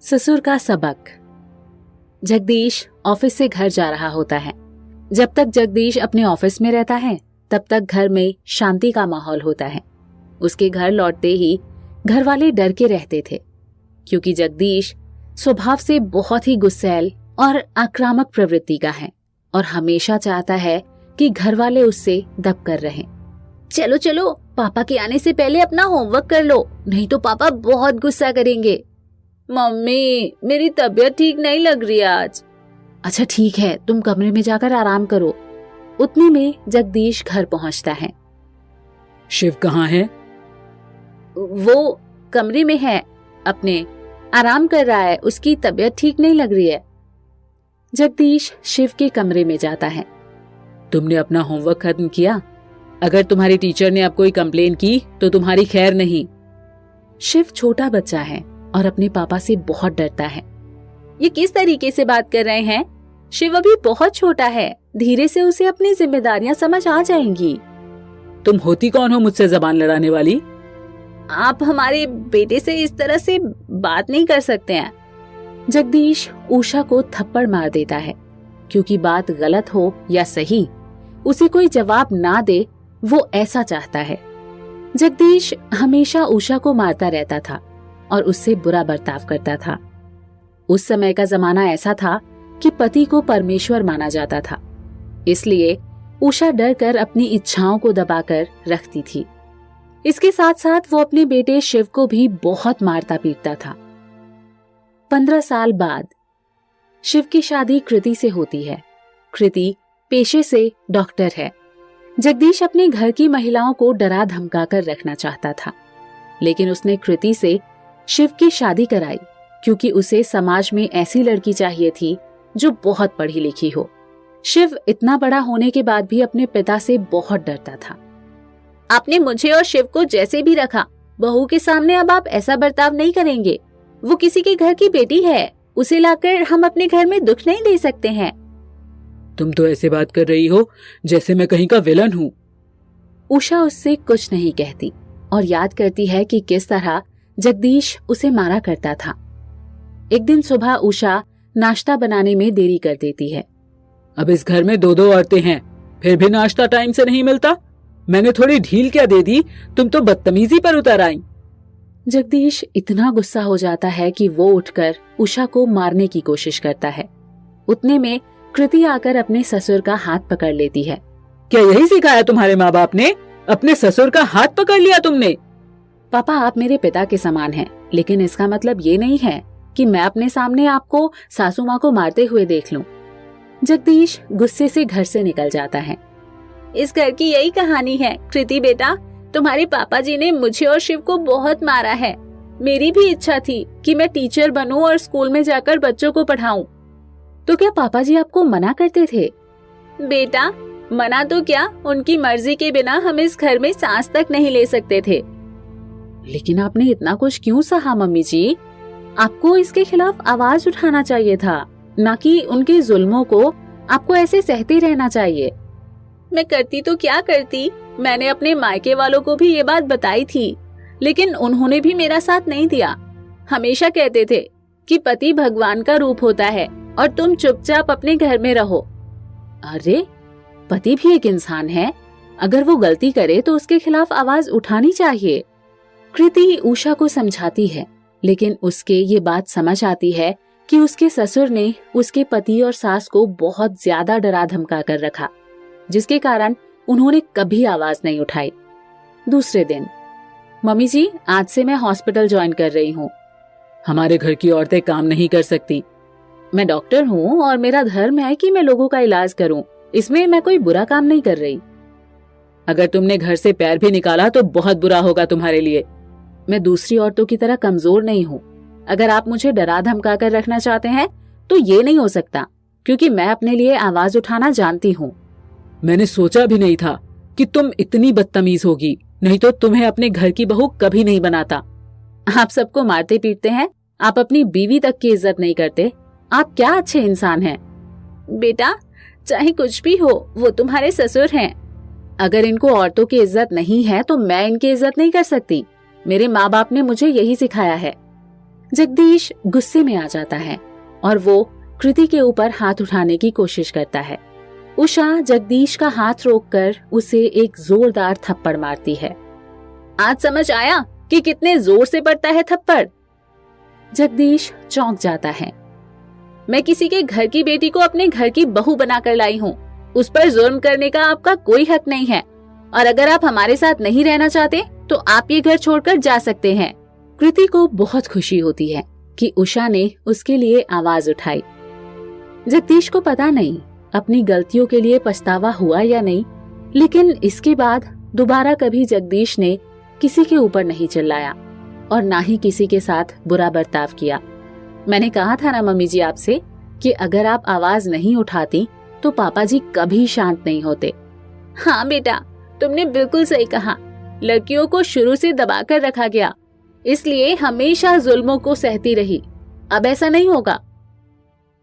ससुर का सबक। जगदीश ऑफिस से घर जा रहा होता है। जब तक जगदीश अपने ऑफिस में रहता है तब तक घर में शांति का माहौल होता है। उसके घर लौटते ही घर वाले डर के रहते थे, क्योंकि जगदीश स्वभाव से बहुत ही गुस्सैल और आक्रामक प्रवृत्ति का है और हमेशा चाहता है कि घर वाले उससे दब कर रहें। चलो चलो, पापा के आने से पहले अपना होमवर्क कर लो, नहीं तो पापा बहुत गुस्सा करेंगे। मम्मी, मेरी तबीयत ठीक नहीं लग रही आज। अच्छा ठीक है, तुम कमरे में जाकर आराम करो। उतने में जगदीश घर पहुंचता है। शिव कहाँ है? वो कमरे में है, अपने आराम कर रहा है, उसकी तबीयत ठीक नहीं लग रही है। जगदीश शिव के कमरे में जाता है। तुमने अपना होमवर्क खत्म किया? अगर तुम्हारी टीचर ने अब कोई कंप्लेन की तो तुम्हारी खैर नहीं। शिव छोटा बच्चा है और अपने पापा से बहुत डरता है। ये किस तरीके से बात कर रहे हैं? शिव अभी बहुत छोटा है, धीरे से उसे अपनी जिम्मेदारियां समझ आ जाएंगी। तुम होती कौन हो मुझसे जबान लड़ाने वाली? आप हमारे बेटे से इस तरह से बात नहीं कर सकते हैं। जगदीश उषा को थप्पड़ मार देता है, क्योंकि बात गलत हो या सही, उसे कोई जवाब ना दे, वो ऐसा चाहता है। जगदीश हमेशा उषा को मारता रहता था और उससे बुरा बर्ताव करता था। उस समय का जमाना ऐसा था कि पति को परमेश्वर माना जाता था, इसलिए उषा डर कर अपनी इच्छाओं को दबाकर रखती थी। इसके साथ साथ वो अपने बेटे शिव को भी बहुत मारता पीटता था। 15 साल बाद शिव की शादी कृति से होती है। कृति पेशे से डॉक्टर है। जगदीश अपने घर की महिलाओं को डरा धमका कर रखना चाहता था, लेकिन उसने कृति से शिव की शादी कराई, क्योंकि उसे समाज में ऐसी लड़की चाहिए थी जो बहुत पढ़ी लिखी हो। शिव इतना बड़ा होने के बाद भी अपने पिता से बहुत डरता था। आपने मुझे और शिव को जैसे भी रखा, बहू के सामने अब आप ऐसा बर्ताव नहीं करेंगे। वो किसी के घर की बेटी है, उसे लाकर हम अपने घर में दुख नहीं दे सकते हैं। तुम तो ऐसे बात कर रही हो जैसे मैं कहीं का विलन हूँ। उषा उससे कुछ नहीं कहती और याद करती है कि किस तरह जगदीश उसे मारा करता था। एक दिन सुबह उषा नाश्ता बनाने में देरी कर देती है। अब इस घर में 2 औरतें हैं, फिर भी नाश्ता टाइम से नहीं मिलता। मैंने थोड़ी ढील क्या दे दी, तुम तो बदतमीजी पर उतर आई। जगदीश इतना गुस्सा हो जाता है कि वो उठकर उषा को मारने की कोशिश करता है। उतने में कृति आकर अपने ससुर का हाथ पकड़ लेती है। क्या यही सिखाया तुम्हारे माँ बाप ने? अपने ससुर का हाथ पकड़ लिया तुमने? पापा, आप मेरे पिता के समान हैं, लेकिन इसका मतलब ये नहीं है कि मैं अपने सामने आपको सासू माँ को मारते हुए देख लूं। जगदीश गुस्से से घर से निकल जाता है। इस घर की यही कहानी है कृति बेटा, तुम्हारे पापा जी ने मुझे और शिव को बहुत मारा है। मेरी भी इच्छा थी कि मैं टीचर बनूं और स्कूल में जाकर बच्चों को पढ़ाऊं। तो क्या पापा जी आपको मना करते थे? बेटा, मना तो क्या, उनकी मर्जी के बिना हम इस घर में सांस तक नहीं ले सकते थे। लेकिन आपने इतना कुछ क्यों सहा मम्मी जी? आपको इसके खिलाफ आवाज उठाना चाहिए था, ना कि उनके जुल्मों को आपको ऐसे सहते रहना चाहिए। मैं करती तो क्या करती, मैंने अपने मायके वालों को भी ये बात बताई थी, लेकिन उन्होंने भी मेरा साथ नहीं दिया। हमेशा कहते थे कि पति भगवान का रूप होता है और तुम चुपचाप अपने घर में रहो। अरे, पति भी एक इंसान है, अगर वो गलती करे तो उसके खिलाफ आवाज उठानी चाहिए। कृति उषा को समझाती है, लेकिन उसके ये बात समझ आती है कि उसके ससुर ने उसके पति और सास को बहुत ज्यादा डरा धमका कर रखा, जिसके कारण उन्होंने कभी आवाज नहीं उठाई। दूसरे दिन, मम्मी जी, आज से मैं हॉस्पिटल ज्वाइन कर रही हूँ। हमारे घर की औरतें काम नहीं कर सकती। मैं डॉक्टर हूँ और मेरा धर्म है कि मैं लोगों का इलाज करूँ, इसमें मैं कोई बुरा काम नहीं कर रही। अगर तुमने घर से पैर भी निकाला तो बहुत बुरा होगा तुम्हारे लिए। मैं दूसरी औरतों की तरह कमजोर नहीं हूँ। अगर आप मुझे डरा धमका कर रखना चाहते हैं तो ये नहीं हो सकता, क्योंकि मैं अपने लिए आवाज उठाना जानती हूँ। मैंने सोचा भी नहीं था कि तुम इतनी बदतमीज होगी, नहीं तो तुम्हें अपने घर की बहू कभी नहीं बनाता। आप सबको मारते पीटते हैं, आप अपनी बीवी तक की इज्जत नहीं करते। आप क्या अच्छे इंसान हैं। बेटा, चाहे कुछ भी हो, वो तुम्हारे ससुर हैं। अगर इनको औरतों की इज्जत नहीं है तो मैं इनकी इज्जत नहीं कर सकती। मेरे माँ बाप ने मुझे यही सिखाया है। जगदीश गुस्से में आ जाता है और वो कृति के ऊपर हाथ उठाने की कोशिश करता है। उषा जगदीश का हाथ रोककर उसे एक जोरदार थप्पड़ मारती है। आज समझ आया कि कितने जोर से पड़ता है थप्पड़। जगदीश चौंक जाता है। मैं किसी के घर की बेटी को अपने घर की बहू बनाकर लाई हूँ, उस पर जुल्म करने का आपका कोई हक नहीं है, और अगर आप हमारे साथ नहीं रहना चाहते तो आप ये घर छोड़कर जा सकते हैं। कृति को बहुत खुशी होती है कि उषा ने उसके लिए आवाज उठाई। जगदीश को पता नहीं अपनी गलतियों के लिए पछतावा हुआ या नहीं, लेकिन इसके बाद दोबारा कभी जगदीश ने किसी के ऊपर नहीं चिल्लाया और ना ही किसी के साथ बुरा बर्ताव किया। मैंने कहा था ना मम्मी जी आपसे कि अगर आप आवाज नहीं उठाती तो पापा जी कभी शांत नहीं होते। हाँ बेटा, तुमने बिल्कुल सही कहा। लड़कियों को शुरू से दबाकर रखा गया, इसलिए हमेशा जुल्मों को सहती रही। अब ऐसा नहीं होगा।